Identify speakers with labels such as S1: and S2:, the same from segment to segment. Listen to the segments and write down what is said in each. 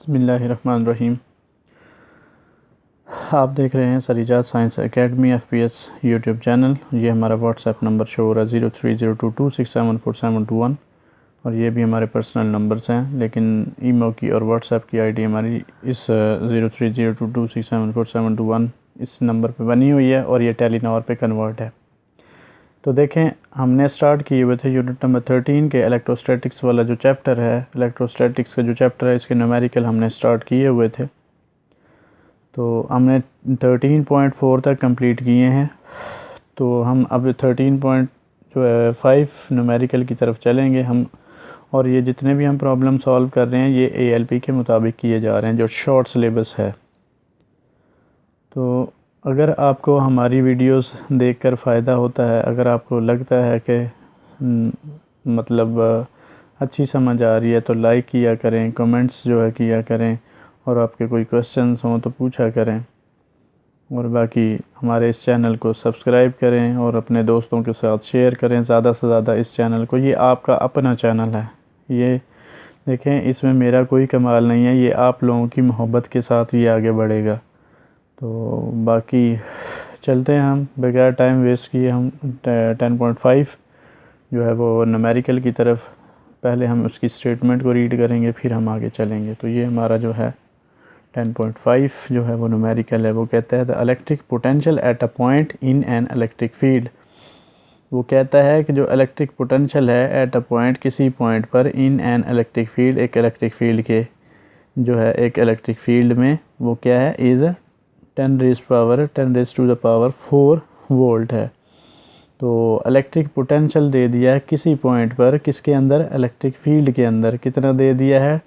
S1: बिस्मिल्लाहिर्रहमानिर्रहीम। आप देख रहे हैं Sarijat science academy FPS YouTube channel. ये हमारा व्हाट्सएप नंबर शो हो रहा है 0302267471 और ये भी हमारे पर्सनल नंबर्स हैं, लेकिन ईमो की और व्हाट्सएप की आईडी हमारी इस 0302267471 इस नंबर पे बनी हुई है और ये टेलीनॉर पे कन्वर्ट है। तो देखें, हमने स्टार्ट किए हुए थे यूनिट नंबर 13 के इलेक्ट्रोस्टैटिक्स वाला जो चैप्टर है। इलेक्ट्रोस्टैटिक्स का जो चैप्टर है इसके न्यूमेरिकल हमने स्टार्ट किए हुए थे। तो हमने 13.4 तक कंप्लीट किए हैं। तो हम अब 13.5 न्यूमेरिकल की तरफ चलेंगे हम। और ये जितने भी हम प्रॉब्लम सॉल्व कर रहे हैं ये ALP के मुताबिक किए जा रहे हैं, जो शॉर्ट सिलेबस है। तो अगर आपको हमारी वीडियोस देखकर फ़ायदा होता है, अगर आपको लगता है कि मतलब अच्छी समझ आ रही है, तो लाइक किया करें, कमेंट्स जो है किया करें, और आपके कोई क्वेश्चंस हों तो पूछा करें। और बाकी हमारे इस चैनल को सब्सक्राइब करें और अपने दोस्तों के साथ शेयर करें ज़्यादा से ज़्यादा इस चैनल को। ये आपका अपना चैनल है। ये देखें, इसमें मेरा कोई कमाल नहीं है, ये आप लोगों की मोहब्बत के साथ ये आगे बढ़ेगा। तो बाकी चलते हैं हम बगैर टाइम वेस्ट किए हम 10.5 जो है वो न्यूमेरिकल की तरफ। पहले हम उसकी स्टेटमेंट को रीड करेंगे, फिर हम आगे चलेंगे। तो ये हमारा जो है 10.5 जो है वो न्यूमेरिकल है। वो कहता है the electric potential at a point in an electric field. वो कहता है कि जो इलेक्ट्रिक पोटेंशियल है एट अ पॉइंट, किसी पॉइंट पर, इन एन इलेक्ट्रिक फील्ड, एक इलेक्ट्रिक फील्ड के जो है एक इलेक्ट्रिक फील्ड में, वो क्या है, is 10 raise to the power 4 volt है। तो इलेक्ट्रिक पोटेंशियल दे दिया है किसी पॉइंट पर, किसके अंदर, इलेक्ट्रिक फील्ड के अंदर। कितना दे दिया है,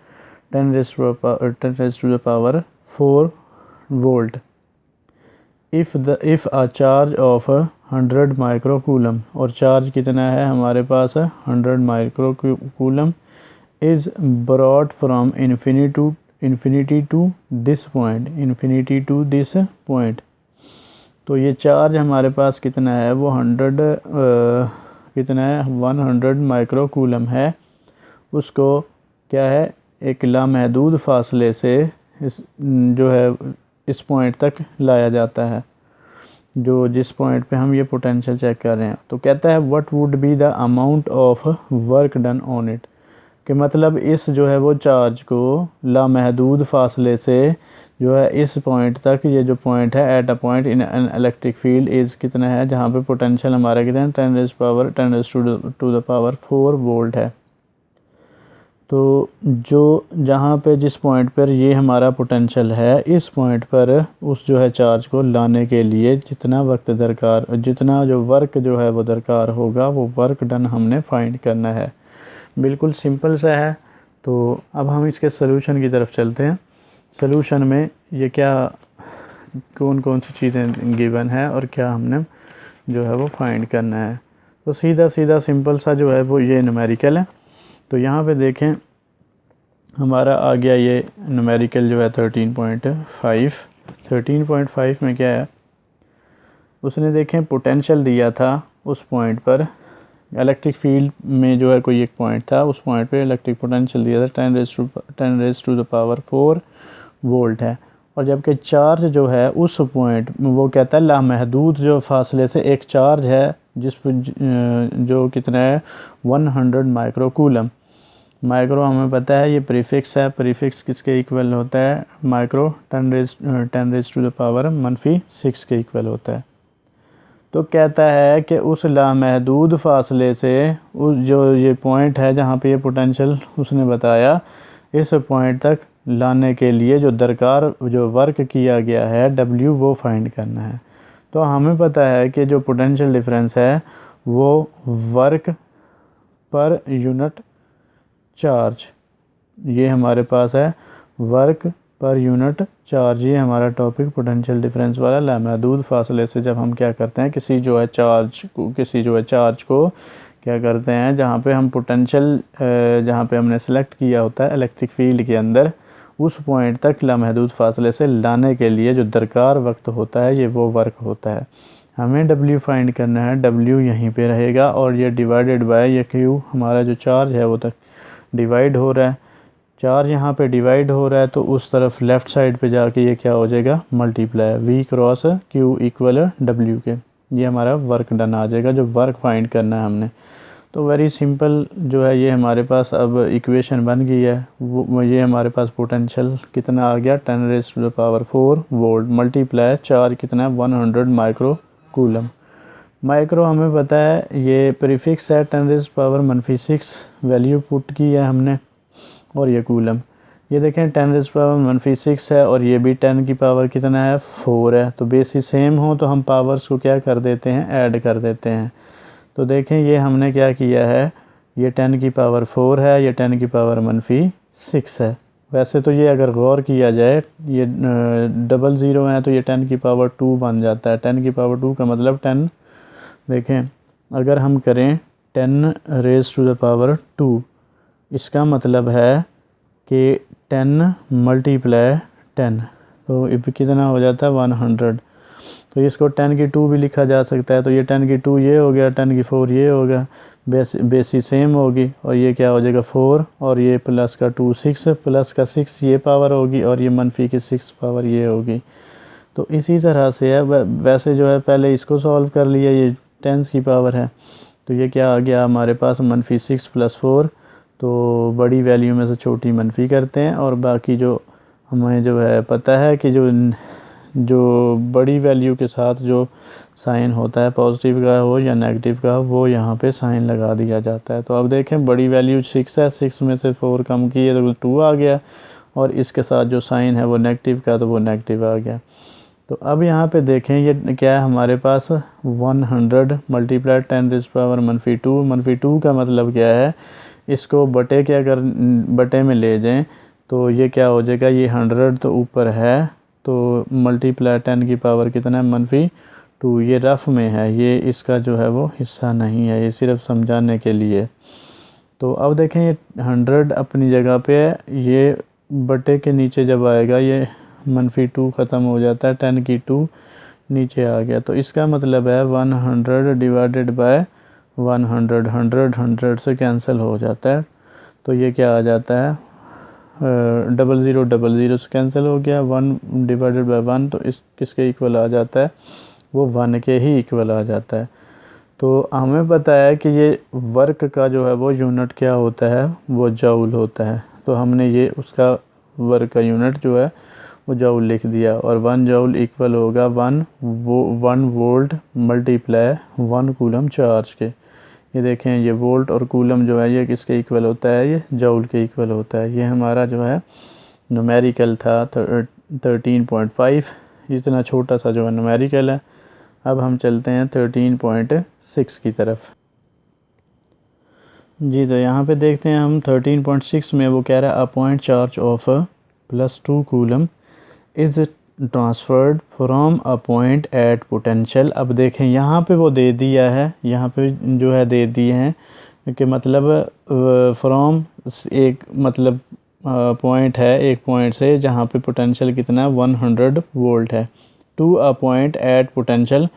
S1: 10 raise to the power 4 volt. If a charge of 100 microcoulomb, और चार्ज कितना है हमारे पास, 100 microcoulomb, is brought from infinity to this point. तो ये चार्ज हमारे पास कितना है, वो 100 माइक्रोकूलम है। उसको क्या है, एक लामहदूद फासले से जो है इस पॉइंट तक लाया जाता है, जो जिस पॉइंट पे हम ये पोटेंशियल चेक कर रहे हैं। तो कहता है what would be the amount of work done on it, कि मतलब इस जो है वो चार्ज को लामहदूद फासले से जो है इस पॉइंट तक, ये जो पॉइंट है at a point in an electric field is कितना है, जहाँ पे पोटेंशियल हमारा कितना है, 10 raise to the power 4 volt है। तो जो जहाँ पे जिस पॉइंट पर ये हमारा पोटेंशियल है, इस पॉइंट पर उस जो है चार्ज को लाने के लिए जितना वक्त दरकार, जितना जो वर्क जो है वो दरकार होगा, वो वर्क डन हमने फाइंड करना है। बिल्कुल सिंपल सा है। तो अब हम इसके सलूशन की तरफ चलते हैं। सलूशन में ये क्या, कौन कौन सी चीज़ें गिवन है और क्या हमने जो है वो फाइंड करना है। तो सीधा सिंपल सा जो है वो ये न्यूमेरिकल है। तो यहाँ पे देखें, हमारा आ गया ये न्यूमेरिकल जो है 13.5 में क्या है, उसने देखें पोटेंशियल दिया था उस पॉइंट पर, इलेक्ट्रिक फील्ड में जो है कोई एक पॉइंट था, उस पॉइंट पे इलेक्ट्रिक पोटेंशियल दिया था 10 raise to the power 4 volt है। और जबकि चार्ज जो है उस पॉइंट वो कहता है लामहदूद जो फासले से एक चार्ज है, जिस पर जो कितना है 100 माइक्रोकूलम। माइक्रो हमें पता है ये प्रीफिक्स है, प्रीफिक्स किसके इक्वल होता है, micro 10 raise to the power -6 के इक्वल होता है। तो कहता है कि उस लामहदूद फासले से उस जो ये पॉइंट है जहाँ पे ये पोटेंशियल उसने बताया, इस पॉइंट तक लाने के लिए जो दरकार जो वर्क किया गया है W, वो फाइंड करना है। तो हमें पता है कि जो पोटेंशियल डिफरेंस है वो वर्क पर यूनिट चार्ज, ये हमारे पास है वर्क पर यूनिट चार्ज। ये हमारा टॉपिक पोटेंशियल डिफरेंस वाला, लामहदूद फासले से जब हम क्या करते हैं, किसी जो है चार्ज को क्या करते हैं, जहाँ पे हम पोटेंशियल जहाँ पे हमने सेलेक्ट किया होता है इलेक्ट्रिक फील्ड के अंदर, उस पॉइंट तक लामहदूद फासले से लाने के लिए जो दरकार वक्त होता है, ये वो वर्क होता है। हमें W फाइंड करना है। W यहीं पे रहेगा और ये डिवाइडेड बाय ये Q, हमारा जो चार्ज है वो तक डिवाइड हो रहा है। चार्ज यहाँ पे डिवाइड हो रहा है तो उस तरफ लेफ़्ट साइड पे जाके ये क्या हो जाएगा, multiply V cross Q equal W के। ये हमारा वर्क डन आ जाएगा, जो वर्क फाइंड करना है हमने। तो वेरी सिंपल जो है ये हमारे पास अब इक्वेशन बन गई है। वो ये हमारे पास पोटेंशियल कितना आ गया, 10⁴ वोल्ट मल्टीप्लाई चार्ज कितना है 100 माइक्रो कूलम। माइक्रो हमें पता है ये प्रीफिक्स है, 10⁻⁻6 वैल्यू पुट की है हमने। और ये कूलम, ये देखें 10⁻⁻6 है और ये भी 10 की पावर कितना है 4 है। तो बेसिस सेम हो तो हम पावर्स को क्या कर देते हैं, ऐड कर देते हैं। तो देखें ये हमने क्या किया है, ये 10 की पावर 4 है, ये 10 की पावर -6 है। वैसे तो ये अगर गौर किया जाए ये 00 है तो ये 10 की पावर 2 बन जाता है। 10 की पावर 2 का मतलब 10, देखें अगर हम करें 10⁻², इसका मतलब है कि 10 × 10, तो इब कितना हो जाता है 100। तो इसको 10 की 2 भी लिखा जा सकता है। तो ये 10 की 2 ये हो गया, 10 की 4 ये होगा, बेसी सेम होगी। और ये क्या हो जाएगा 4 और ये प्लस का 2 6, प्लस का 6 ये पावर होगी और ये मनफी की 6 पावर ये होगी। तो इसी तरह से है। वैसे जो है पहले इसको सॉल्व कर लिया, ये 10 की पावर है। तो ये क्या आ गया हमारे पास -6 + 4। तो बड़ी वैल्यू में से छोटी मनफी करते हैं और बाकी जो हमें जो है पता है कि जो बड़ी वैल्यू के साथ जो साइन होता है पॉजिटिव का हो या नेगेटिव का, वो यहाँ पे साइन लगा दिया जाता है। तो अब देखें बड़ी वैल्यू 6 है, 6 में से 4 कम किए तो 2 आ गया और इसके साथ जो साइन है वो नेगेटिव का, तो वो नेगेटिव आ गया। तो अब यहाँ पे देखें ये क्या है हमारे पास 100 मल्टीप्लाई 10⁻²। -2 का मतलब क्या है, इसको बटे के अगर बटे में ले जाएं तो ये क्या हो जाएगा, ये 100 तो ऊपर है तो मल्टीप्लाई 10 की पावर कितना है -2। ये रफ़ में है, ये इसका जो है वो हिस्सा नहीं है, ये सिर्फ समझाने के लिए। तो अब देखें ये 100 अपनी जगह पे है, ये बटे के नीचे जब आएगा ये -2 ख़त्म हो जाता है, 10 की 2 नीचे आ गया। तो इसका मतलब है 100 डिवाइडेड बाय 100, 100 से कैंसिल हो जाता है। तो ये क्या आ जाता है 00 से कैंसिल हो गया, 1 डिवाइडेड बाय 1 तो इस किसके इक्वल आ जाता है, वो 1 के ही इक्वल आ जाता है। तो हमें पता है कि ये वर्क का जो है वो यूनिट क्या होता है, वो जूल होता है। तो हमने ये उसका वर्क का यूनिट जो है वो जूल लिख दिया और 1 जूल इक्वल होगा 1 वोल्ट मल्टीप्लाई 1 कूलम चार्ज के। ये देखें ये वोल्ट और कूलम जो है ये किसके इक्वल होता है, ये जूल के इक्वल होता है। ये हमारा जो है न्यूमेरिकल था 13.5, इतना छोटा सा जो है न्यूमेरिकल है। अब हम चलते हैं 13.6 की तरफ। जी तो यहाँ पे देखते हैं हम 13.6 में वो कह रहा है a point charge of +2 coulomb is transferred from a point at potential. अब देखें यहाँ पे वो दे दिया है, यहाँ पे जो है दे दिए हैं कि मतलब फ्रॉम एक मतलब पॉइंट है, एक पॉइंट से जहाँ पे पोटेंशियल कितना 100 वोल्ट है, to a point at potential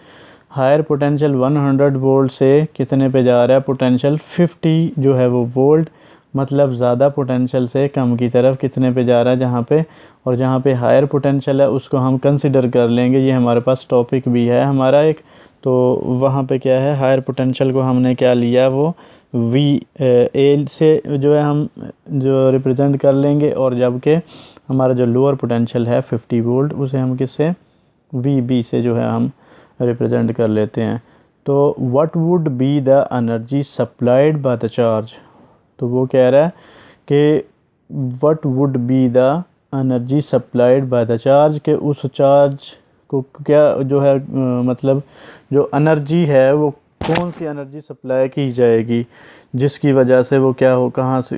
S1: higher potential 100 volt से कितने पे जा रहा है पोटेंशियल 50 जो है वो वोल्ट, मतलब ज़्यादा पोटेंशियल से कम की तरफ कितने पे जा रहा है जहाँ पे, और जहाँ पे हायर पोटेंशियल है उसको हम कंसिडर कर लेंगे। ये हमारे पास टॉपिक भी है हमारा एक, तो वहाँ पे क्या है हायर पोटेंशियल को हमने क्या लिया वो वी ए से जो है हम जो रिप्रेजेंट कर लेंगे, और जबकि हमारा जो लोअर पोटेंशियल है 50 वोल्ट उसे हम किससे वी बी से जो है हम रिप्रेजेंट कर लेते हैं। तो what would be the energy supplied by the charge, तो वो कह रहा है कि what would be the energy supplied by the charge, के उस चार्ज को क्या जो है मतलब जो एनर्जी है वो कौन सी एनर्जी सप्लाई की जाएगी जिसकी वजह से वो क्या हो कहाँ से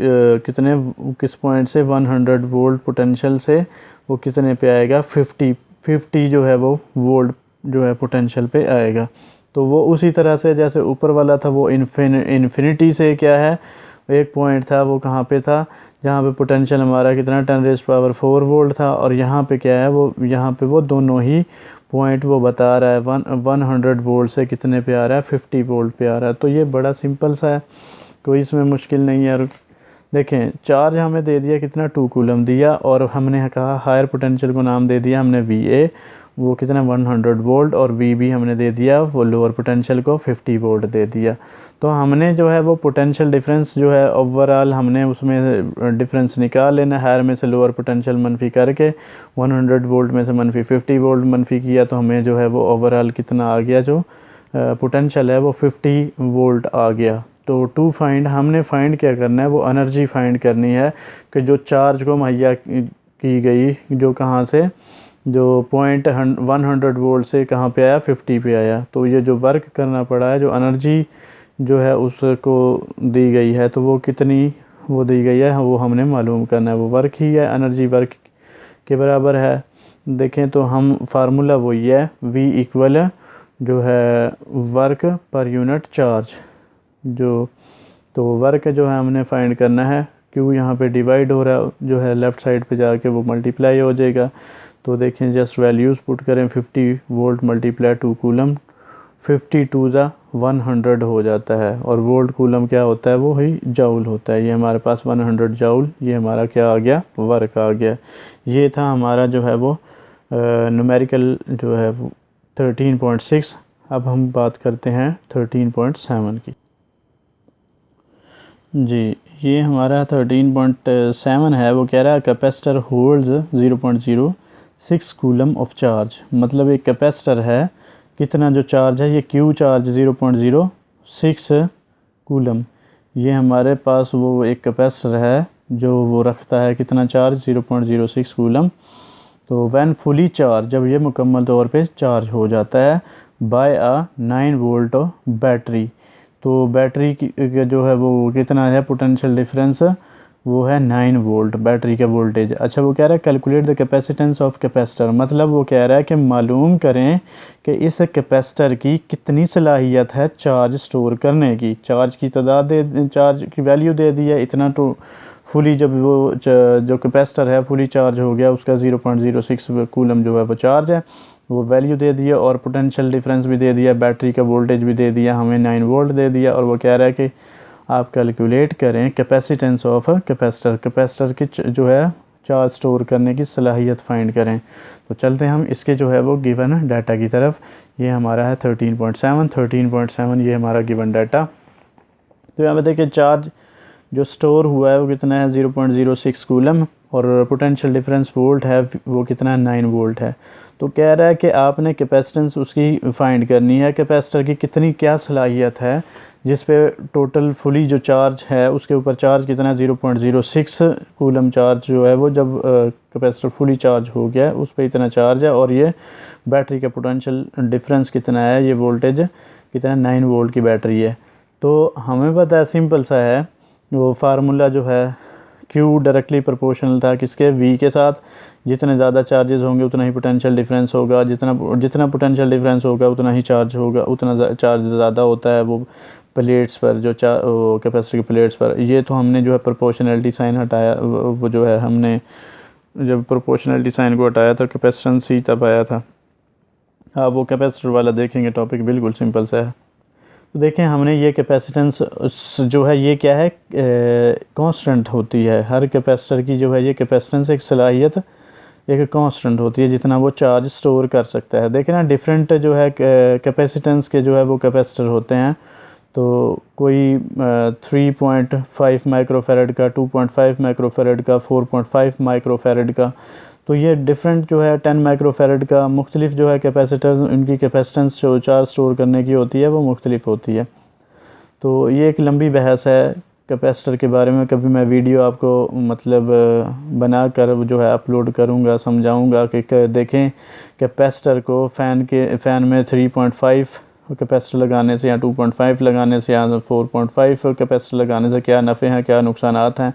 S1: किस पॉइंट से 100 वोल्ट पोटेंशियल से वो कितने पे आएगा 50 जो है वो वोल्ट जो है पोटेंशियल पे आएगा। तो वो उसी तरह से जैसे ऊपर वाला था वो इन्फिनिटी से क्या है एक पॉइंट था वो कहाँ पे था जहाँ पे पोटेंशियल हमारा कितना 10⁻⁴ वोल्ट था, और यहाँ पे क्या है वो यहाँ पे वो दोनों ही पॉइंट वो बता रहा है 100 वोल्ट से कितने पे आ रहा है 50 वोल्ट पे आ रहा है। तो ये बड़ा सिंपल सा है, कोई इसमें मुश्किल नहीं है। देखें चार्ज हमें दे दिया कितना 2 कूलम दिया, और हमने कहा हायर पोटेंशियल को नाम दे दिया हमने VA, वो कितना 100 वोल्ट, और VB हमने दे दिया वो लोअर पोटेंशियल को 50 वोल्ट दे दिया। तो हमने जो है वो पोटेंशियल डिफरेंस जो है ओवरऑल हमने उसमें डिफरेंस निकाल लेना, हायर में से लोअर पोटेंशियल मनफी करके 100 वोल्ट में से मनफी 50 वोल्ट मनफी किया, तो हमें जो है वो ओवरऑल कितना आ गया, जो पोटेंशियल है वो 50 वोल्ट आ गया। तो टू फाइंड हमने फाइंड क्या करना है, वो एनर्जी फाइंड करनी है कि जो चार्ज को मुहैया की गई, जो कहाँ से, जो पॉइंट 100 वोल्ट से कहाँ पे आया, 50 पे आया। तो ये जो वर्क करना पड़ा है, जो एनर्जी जो है उसको दी गई है, तो वो कितनी वो दी गई है वो हमने मालूम करना है। वो वर्क ही है, एनर्जी वर्क के बराबर है। देखें तो हम फार्मूला वही है, V इक्वल जो है वर्क पर यूनिट चार्ज, तो वर्क जो है हमने फाइंड करना है। क्यों यहाँ पे डिवाइड हो रहा है, जो है लेफ़्ट साइड पे जाके वो मल्टीप्लाई हो जाएगा। तो देखें जस्ट वैल्यूज़ पुट करें, 50 वोल्ट मल्टीप्लाई 2 कूलम, 50 2 ज़ा 100 हो जाता है, और वोल्ट कूलम क्या होता है, वो ही जाउल होता है। ये हमारे पास 100 जाउल, ये हमारा क्या आ गया, वर्क आ गया। ये था हमारा जो है वो न्यूमेरिकल जो है 13.6। अब हम बात करते हैं 13.7 की। जी, ये हमारा 13.7 है, वो कह रहा है capacitor holds 0.06 coulomb of charge. मतलब एक कैपेसिटर है, कितना जो चार्ज है, ये क्यू चार्ज 0.06 कूलम। ये हमारे पास वो एक कैपेसिटर है जो वो रखता है कितना चार्ज, 0.06 कूलम। तो व्हेन फुली चार्ज, जब ये मुकम्मल तौर पे चार्ज हो जाता है, बाय अ 9 वोल्ट बैटरी। तो बैटरी की जो है वो कितना है, पोटेंशियल डिफरेंस वो है 9 वोल्ट बैटरी का वोल्टेज। अच्छा, वो कह रहा है calculate the capacitance of capacitor, मतलब वो कह रहा है कि मालूम करें कि इस कैपेसिटर की कितनी सलाहियत है चार्ज स्टोर करने की। चार्ज की तादाद दे, चार्ज की वैल्यू दे दी है इतना, तो फुली जब वो जो कैपेसिटर है फुली चार्ज हो गया, उसका 0.06 कूलम जो है वो चार्ज है, वो वैल्यू दे दिया, और पोटेंशियल डिफरेंस भी दे दिया, बैटरी का वोल्टेज भी दे दिया, हमें 9 वोल्ट दे दिया। और वो कह रहा है कि आप कैलकुलेट करें कैपेसिटेंस ऑफ कैपेसिटर, कैपेसिटर की जो है चार्ज स्टोर करने की सलाहियत फाइंड करें। तो चलते हैं हम इसके जो है वो गिवन डाटा की तरफ। ये हमारा है 13.7 ये हमारा गिवन डाटा। तो यहाँ पे देखिए चार्ज जो स्टोर हुआ है वो कितना है, 0.06 कूलम, और पोटेंशियल डिफरेंस वोल्ट है वो कितना है, 9 वोल्ट है। तो कह रहा है कि आपने कैपेसिटेंस उसकी फाइंड करनी है, कैपेसिटर की कितनी क्या सलाहियत है, जिस पे टोटल फुली जो चार्ज है उसके ऊपर चार्ज कितना, 0.06 कूलम चार्ज जो है वो, जब कैपेसिटर फुली चार्ज हो गया है उस पर इतना चार्ज है, और ये बैटरी का पोटेंशियल डिफरेंस कितना है, ये वोल्टेज कितना, 9 वोल्ट की बैटरी है। तो हमें पता है, सिंपल सा है, वो फार्मूला जो है Q डायरेक्टली प्रोपोर्शनल था किसके, V के साथ। जितने ज़्यादा चार्जेस होंगे उतना ही पोटेंशियल डिफरेंस होगा, जितना पोटेंशियल डिफरेंस होगा उतना ही चार्ज होगा, उतना चार्ज ज़्यादा होता है वो प्लेट्स पर, जो कैपेसिटर की प्लेट्स पर। ये तो हमने जो है प्रोपोर्शनलिटी साइन हटाया, वो जो है हमने जब प्रोपोर्शनलिटी साइन को हटाया था कैपेसिटेंस ही तब आया था। आप वो कैपेसिटर वाला देखेंगे टॉपिक, बिल्कुल सिंपल सा है। तो देखें हमने ये कैपेसिटेंस जो है ये क्या है, कांस्टेंट होती है। हर कैपेसिटर की जो है ये कैपेसिटेंस एक सलाहियत एक कांस्टेंट होती है, जितना वो चार्ज स्टोर कर सकता है। देखें ना, डिफरेंट जो है कैपेसिटेंस के जो है वो कैपेसिटर होते हैं। तो कोई 3.5 माइक्रोफेरेड का, 2.5 माइक्रोफेरेड का, 4.5 माइक्रोफेरेड का। तो ये डिफरेंट जो है 10 माइक्रोफेरेड का, मुख्तलिफ जो है कैपेसिटर्स, उनकी कैपेसिटेंस जो चार्ज स्टोर करने की होती है वो मुख्तलिफ होती है। तो ये एक लंबी बहस है कैपेसिटर के बारे में। कभी मैं वीडियो आपको मतलब बना कर जो है अपलोड करूँगा, समझाऊँगा कि देखें कैपेसिटर को फ़ैन में 3.5 कैपेसिटर लगाने से या 2.5 लगाने से या 4.5 कैपेसिटर लगाने से क्या नफ़े हैं, क्या नुकसानात हैं,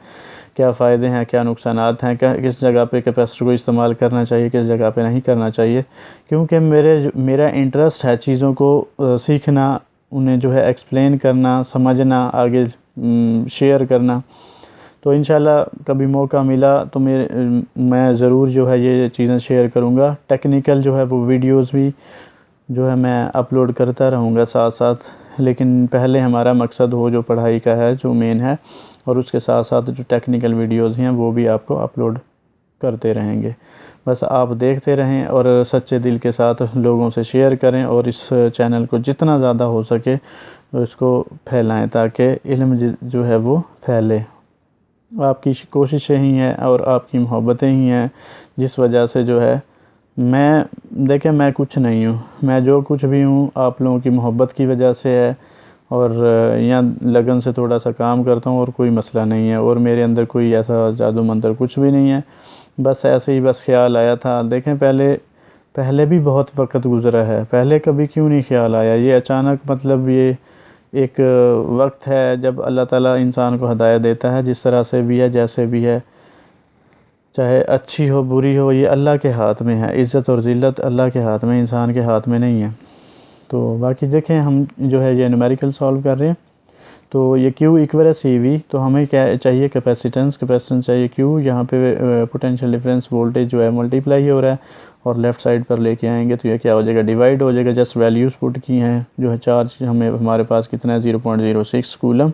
S1: क्या फ़ायदे हैं, क्या नुकसानात हैं, क्या किस जगह पे कैपेसिटर को इस्तेमाल करना चाहिए, किस जगह पे नहीं करना चाहिए। क्योंकि मेरा इंटरेस्ट है चीज़ों को सीखना, उन्हें जो है एक्सप्लेन करना, समझना, आगे शेयर करना। तो इंशाल्लाह कभी मौका मिला तो मैं ज़रूर जो है ये चीज़ें शेयर करूँगा। टेक्निकल जो है वो वीडियोज़ भी जो है मैं अपलोड करता रहूँगा साथ साथ। लेकिन पहले हमारा मकसद हो जो पढ़ाई का है, जो मेन है, और उसके साथ साथ जो टेक्निकल वीडियोज़ हैं वो भी आपको अपलोड करते रहेंगे। बस आप देखते रहें और सच्चे दिल के साथ लोगों से शेयर करें और इस चैनल को जितना ज़्यादा हो सके उसको फैलाएं ताकि इल्म जो है वो फैले। आपकी कोशिशें ही हैं और आपकी मोहब्बतें ही हैं जिस वजह से जो है मैं कुछ नहीं हूँ, मैं जो कुछ भी हूँ आप लोगों की मोहब्बत की वजह से है और यहाँ लगन से थोड़ा सा काम करता हूँ और कोई मसला नहीं है और मेरे अंदर कोई ऐसा जादू मंतर कुछ भी नहीं है। बस ऐसे ही बस ख्याल आया था। देखें पहले भी बहुत वक्त गुज़रा है, पहले कभी क्यों नहीं ख्याल आया? ये अचानक मतलब ये एक वक्त है जब अल्लाह ताला इंसान को हिदायत देता है, जिस तरह से भी है जैसे भी है, चाहे अच्छी हो बुरी हो, ये अल्लाह के हाथ में है। इज़्ज़त और ज़िल्लत अल्लाह के हाथ में, इंसान के हाथ में नहीं है। तो बाकी देखें हम जो है ये न्यूमेरिकल सॉल्व कर रहे हैं। तो ये Q इक्वल है CV, तो हमें क्या चाहिए? कैपेसिटेंस चाहिए Q। यहाँ पे पोटेंशियल डिफरेंस वोल्टेज जो है मल्टीप्लाई हो रहा है और लेफ़्ट साइड पर लेके आएंगे तो ये क्या हो जाएगा? डिवाइड हो जाएगा। जस्ट वैल्यूज़ पुट की हैं जो है चार्ज हमारे पास कितना है? 0.06 कूलम।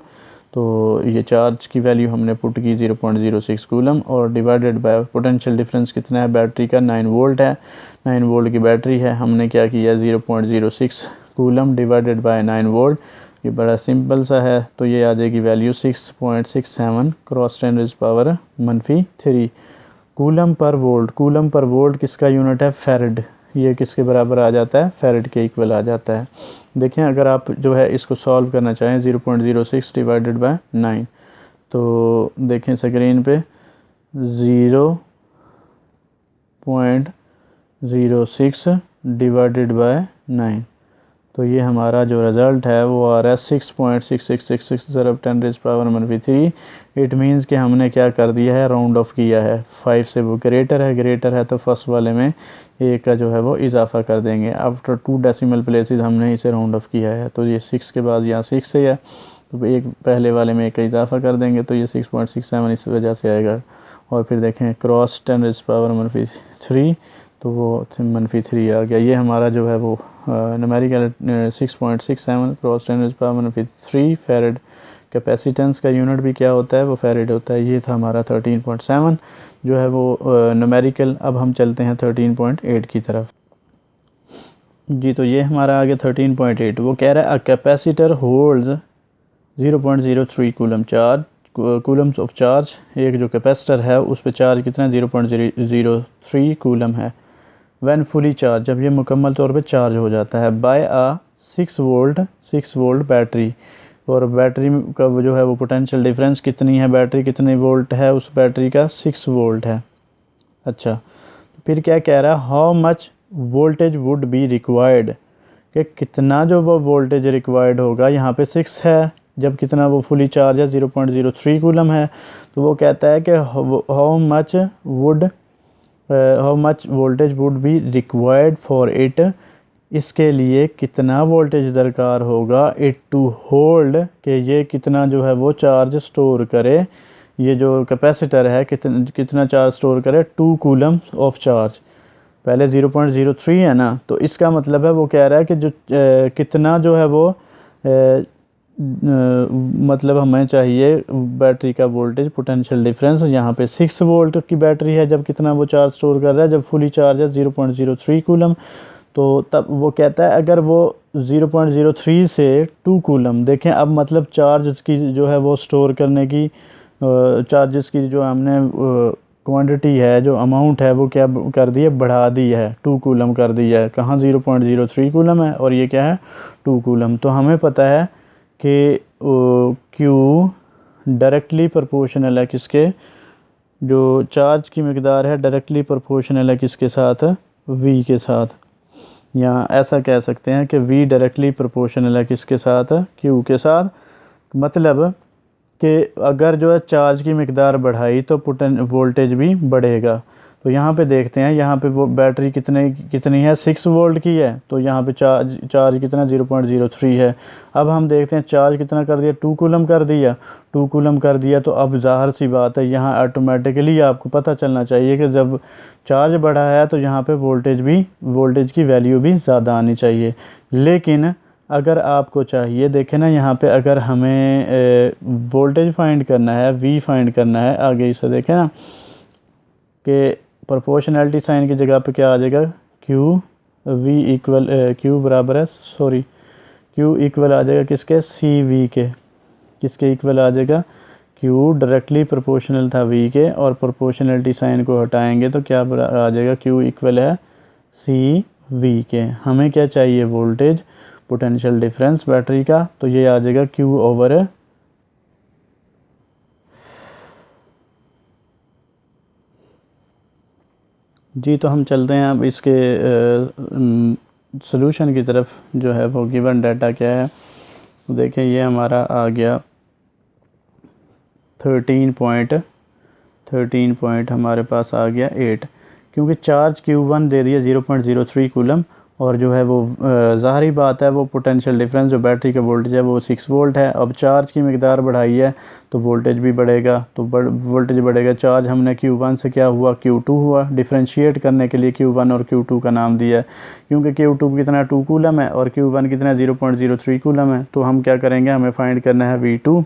S1: तो ये चार्ज की वैल्यू हमने पुट की 0.06 कूलम और डिवाइडेड बाय पोटेंशियल डिफरेंस कितना है? बैटरी का 9 वोल्ट है, 9 वोल्ट की बैटरी है। हमने क्या किया? 0.06 कूलम डिवाइडेड बाय 9 वोल्ट। ये बड़ा सिंपल सा है, तो ये आ जाएगी value 6.67 cross 10⁻³ coulomb per volt. Coulomb per volt किसका यूनिट है? फेरेड। ये किसके बराबर आ जाता है? फेरेड के इक्वल आ जाता है। देखें अगर आप जो है इसको सॉल्व करना चाहें 0.06 डिवाइडेड बाय 9, तो देखें स्क्रीन पे 0.06 डिवाइडेड बाय 9, तो ये हमारा जो रिज़ल्ट है वो आ रहा है 6.6666 ज़रब 10⁻³ इट मीन्स कि हमने क्या कर दिया है? राउंड ऑफ किया है। 5 से वो ग्रेटर है तो फर्स्ट वाले में एक का जो है वो इजाफा कर देंगे। आफ्टर 2 डेसिमल प्लेसेस हमने इसे राउंड ऑफ किया है, तो ये 6 के बाद यहाँ 6 है तो एक पहले वाले में एक का इजाफा कर देंगे तो ये 6.67 इस वजह से आएगा। और फिर देखें क्रॉस 10⁻³ तो वो -3 आ गया। ये हमारा जो है वो न्यूमेरिकल 6.67 क्रॉस 10⁻³ फेरेड। कैपेसिटेंस का यूनिट भी क्या होता है? वो फेरेड होता है। ये था हमारा 13.7 जो है वो न्यूमेरिकल। अब हम चलते हैं 13.8 की तरफ। जी तो ये हमारा आ गया 13.8। वो कह रहा है a capacitor holds 0.03 coulomb charge, Coulomb's of charge. एक जो कैपेसिटर है उस पर चार्ज कितना? 0.03 कूलम है। व्हेन फुली चार्ज, जब ये मुकम्मल तौर पे चार्ज हो जाता है, बाय आ 6 वोल्ट बैटरी। और बैटरी का जो है वो पोटेंशियल डिफरेंस कितनी है? बैटरी कितने वोल्ट है? उस बैटरी का 6 वोल्ट है। अच्छा, फिर क्या कह रहा है? How much voltage would be required, कि कितना जो वो वोल्टेज रिक्वायर्ड होगा। यहाँ पे 6 है, जब कितना वो फुली चार्ज है 0.03 कूलम है, तो वो कहता है कि how much voltage would be required for it, इसके लिए कितना वोल्टेज दरकार होगा इट टू होल्ड, कि ये कितना जो है वो चार्ज स्टोर करे। ये जो कैपेसिटर है कितना चार्ज स्टोर करे? 2 कूलम ऑफ चार्ज। पहले 0.03 है ना, तो इसका मतलब है वो कह रहा है कि जो कितना जो है वो मतलब हमें चाहिए बैटरी का वोल्टेज पोटेंशियल डिफरेंस। यहाँ पे 6 वोल्ट की बैटरी है, जब कितना वो चार्ज स्टोर कर रहा है? जब फुली चार्ज है 0.03 कूलम। तो तब वो कहता है अगर वो 0.03 से 2 कूलम, देखें अब मतलब चार्ज की जो है वो स्टोर करने की चार्जेस की जो हमने क्वांटिटी है, जो अमाउंट है वो क्या कर दी है? बढ़ा दी है, 2 कूलम कर दी है। कहाँ? 0.03 कूलम है और ये क्या है? 2 कूलम। तो हमें पता है कि Q डायरेक्टली प्रोपोर्शनल है किसके? जो चार्ज की मकदार है डायरेक्टली प्रोपोर्शनल है किसके साथ? V के साथ। या ऐसा कह सकते हैं कि V डायरेक्टली प्रोपोर्शनल है किसके साथ? Q के साथ। मतलब कि अगर जो है चार्ज की मकदार बढ़ाई तो वोल्टेज भी बढ़ेगा। तो यहाँ पे देखते हैं, यहाँ पे वो बैटरी कितनी है? 6 वोल्ट की है, तो यहाँ पे चार्ज कितना? 0.03 है। अब हम देखते हैं चार्ज कितना कर दिया? 2 कूलम कर दिया। 2 कूलम कर दिया तो अब ज़ाहिर सी बात है यहाँ ऑटोमेटिकली आपको पता चलना चाहिए कि जब चार्ज बढ़ा है तो यहाँ पे वोल्टेज की वैल्यू भी ज़्यादा आनी चाहिए। लेकिन अगर आपको चाहिए, देखें ना यहाँ पे, अगर हमें वोल्टेज फाइंड करना है, वी फाइंड करना है, आगे इसे देखें ना कि प्रोपोर्शनैलिटी साइन की जगह पे क्या आ जाएगा, क्यू वी इक्वल क्यू बराबर है, सॉरी क्यू इक्वल आ जाएगा किसके, सी वी के, किसके इक्वल आ जाएगा, क्यू डायरेक्टली प्रोपोर्शनल था वी के, और प्रोपोर्शनैलिटी साइन को हटाएंगे तो क्या आ जाएगा, क्यू इक्वल है सी वी के। हमें क्या चाहिए, वोल्टेज पोटेंशियल डिफरेंस बैटरी का, तो ये आ जाएगा क्यू ओवर जी। तो हम चलते हैं अब इसके सॉल्यूशन की तरफ, जो है वो गिवन डाटा क्या है। देखें ये हमारा आ गया 13 पॉइंट हमारे पास आ गया 8, क्योंकि चार्ज Q1 दे दिया 0.03 कूलम, और जो है वो ज़ाहरी बात है वो पोटेंशियल डिफरेंस जो बैटरी का वोल्टेज है वो 6 वोल्ट है। अब चार्ज की मकदार बढ़ाई है तो वोल्टेज भी बढ़ेगा, तो वोल्टेज बढ़ेगा। चार्ज हमने Q1 से क्या हुआ, Q2 हुआ। डिफ्रेंशिएट करने के लिए Q1 और Q2 का नाम दिया है, क्योंकि Q2 कितना 2 कूलम है और Q1 कितना 0.03 कूलम है। तो हम क्या करेंगे, हमें फाइंड करना है V2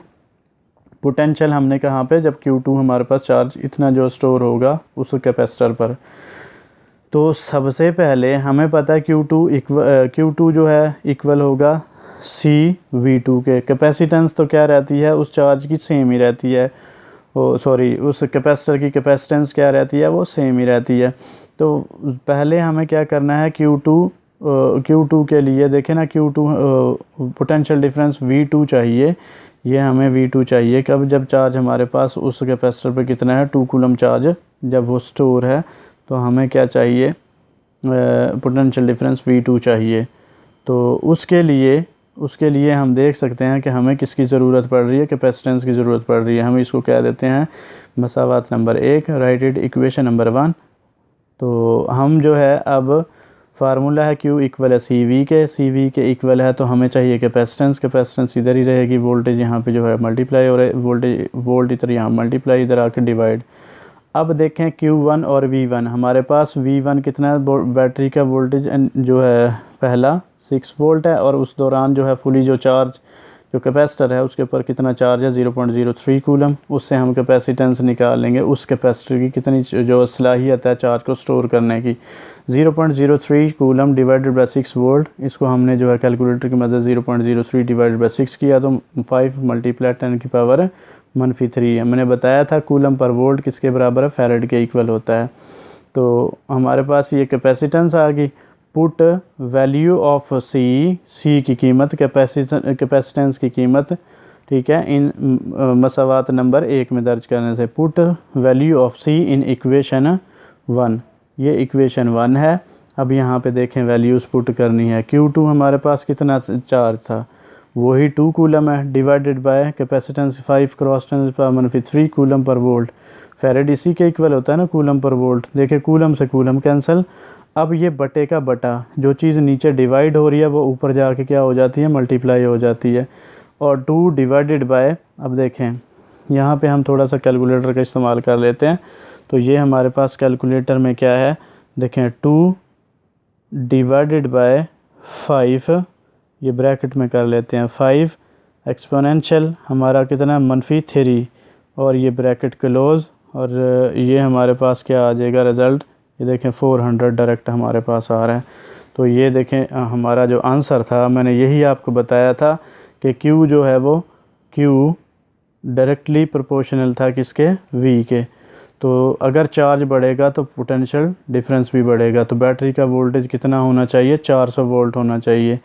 S1: पोटेंशियल। हमने कहाँ पे, जब Q2 हमारे पास चार्ज इतना जो स्टोर होगा उस कैपेसिटर पर। तो सबसे पहले हमें पता है Q2 जो है इक्वल होगा CV2 के। कैपेसिटेंस तो क्या रहती है, उस चार्ज की सेम ही रहती है, उस कैपेसिटर की कैपेसिटेंस क्या रहती है, वो सेम ही रहती है। तो पहले हमें क्या करना है, Q2 के लिए देखें ना, Q2 पोटेंशियल डिफरेंस V2 चाहिए। ये हमें V2 चाहिए कब, जब चार्ज हमारे पास उस कैपेसिटर पे कितना है, 2 कूलम चार्ज जब वो स्टोर है, तो हमें क्या चाहिए, पोटेंशियल डिफरेंस V2 चाहिए। तो उसके लिए हम देख सकते हैं कि हमें किसकी ज़रूरत पड़ रही है, कैपेसिटेंस की ज़रूरत पड़ रही है। हम इसको कह देते हैं मसावात number 1, write it equation number 1। तो हम जो है अब फार्मूला है Q इक्वल है CV के इक्वल है, तो हमें चाहिए कैपेसिटेंस इधर ही रहेगी, वोल्टेज यहाँ पे जो है मल्टीप्लाई हो रहा है, वोल्ट इधर यहाँ मल्टीप्लाई, इधर आकर डिवाइड। अब देखें Q1 और V1, हमारे पास V1 कितना है, बैटरी का वोल्टेज जो है पहला 6 वोल्ट है, और उस दौरान जो है फुली जो चार्ज जो कैपेसिटर है उसके ऊपर कितना चार्ज है, 0.03 कूलम। उससे हम कैपेसिटेंस निकाल लेंगे, उस कैपेसिटर की कितनी जो सलाहियत है चार्ज को स्टोर करने की, 0.03 कूलम डिवाइडेड बाई 6 वोल्ट। इसको हमने जो है कैलकुलेटर की मदद 0.03 डिवाइडेड बाई 6 किया, तो 5 मल्टीप्लाई 10 की पावर -3 है। मैंने बताया था कूलम पर वोल्ट किसके बराबर है, फैरेड के इक्वल होता है। तो हमारे पास ये कैपेसिटेंस आ गई। पुट वैल्यू ऑफ सी की कीमत, कैपेसिटेंस की कीमत, ठीक है, इन मसावात नंबर 1 में दर्ज करने से। Put value of C in equation 1, ये इक्वेशन 1 है। अब यहाँ पे देखें वैल्यूज़ पुट करनी है। Q2 हमारे पास कितना चार्ज था, वही 2 कूलम है, divided by capacitance 5 cross 10⁻³ coulomb per volt. Farad इसी के इक्वल होता है ना, कूलम पर वोल्ट। देखिए कूलम से कूलम कैंसिल। अब ये बटे का बटा, जो चीज़ नीचे डिवाइड हो रही है वो ऊपर जाके क्या हो जाती है, मल्टीप्लाई हो जाती है। और 2 डिवाइडेड बाय, अब देखें यहाँ पे हम थोड़ा सा कैलकुलेटर का इस्तेमाल कर लेते हैं। तो ये हमारे पास कैलकुलेटर में क्या है, देखें 2 डिवाइडेड बाय 5, ये ब्रैकेट में कर लेते हैं 5, एक्सपोनेंशियल हमारा कितना -3, और ये ब्रैकेट क्लोज, और ये हमारे पास क्या आ जाएगा रिज़ल्ट, ये देखें 400 डायरेक्ट हमारे पास आ रहा है। तो ये देखें हमारा जो आंसर था, मैंने यही आपको बताया था कि Q जो है वो Q डायरेक्टली प्रोपोर्शनल था किसके, V के। तो अगर चार्ज बढ़ेगा तो पोटेंशियल डिफरेंस भी बढ़ेगा। तो बैटरी का वोल्टेज कितना होना चाहिए, 400 वोल्ट होना चाहिए।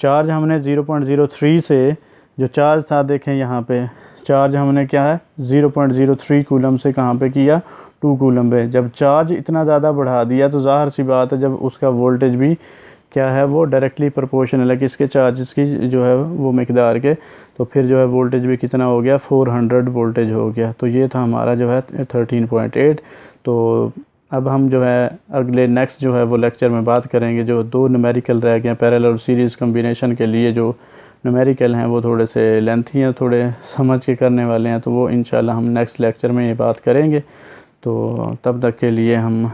S1: चार्ज हमने 0.03 से जो चार्ज था, देखें यहाँ पे चार्ज हमने क्या है 0.03 कूलम से कहाँ पे किया, 2 कूलम पे। जब चार्ज इतना ज़्यादा बढ़ा दिया तो ज़ाहिर सी बात है जब उसका वोल्टेज भी क्या है, वो डायरेक्टली प्रोपोर्शनल है किसके, चार्जेस की जो है वो मकदार के। तो फिर जो है वोल्टेज भी कितना हो गया, 400 वोल्टेज हो गया। तो ये था हमारा जो है 13.8। तो अब हम जो है अगले नेक्स्ट जो है वो लेक्चर में बात करेंगे, जो 2 न्यूमेरिकल रह गए हैं पैरेलल और सीरीज़ कम्बिनेशन के लिए। जो न्यूमेरिकल हैं वो थोड़े से लेंथी हैं, थोड़े समझ के करने वाले हैं, तो वो इंशाल्लाह हम नेक्स्ट लेक्चर में ये बात करेंगे। तो तब तक के लिए हम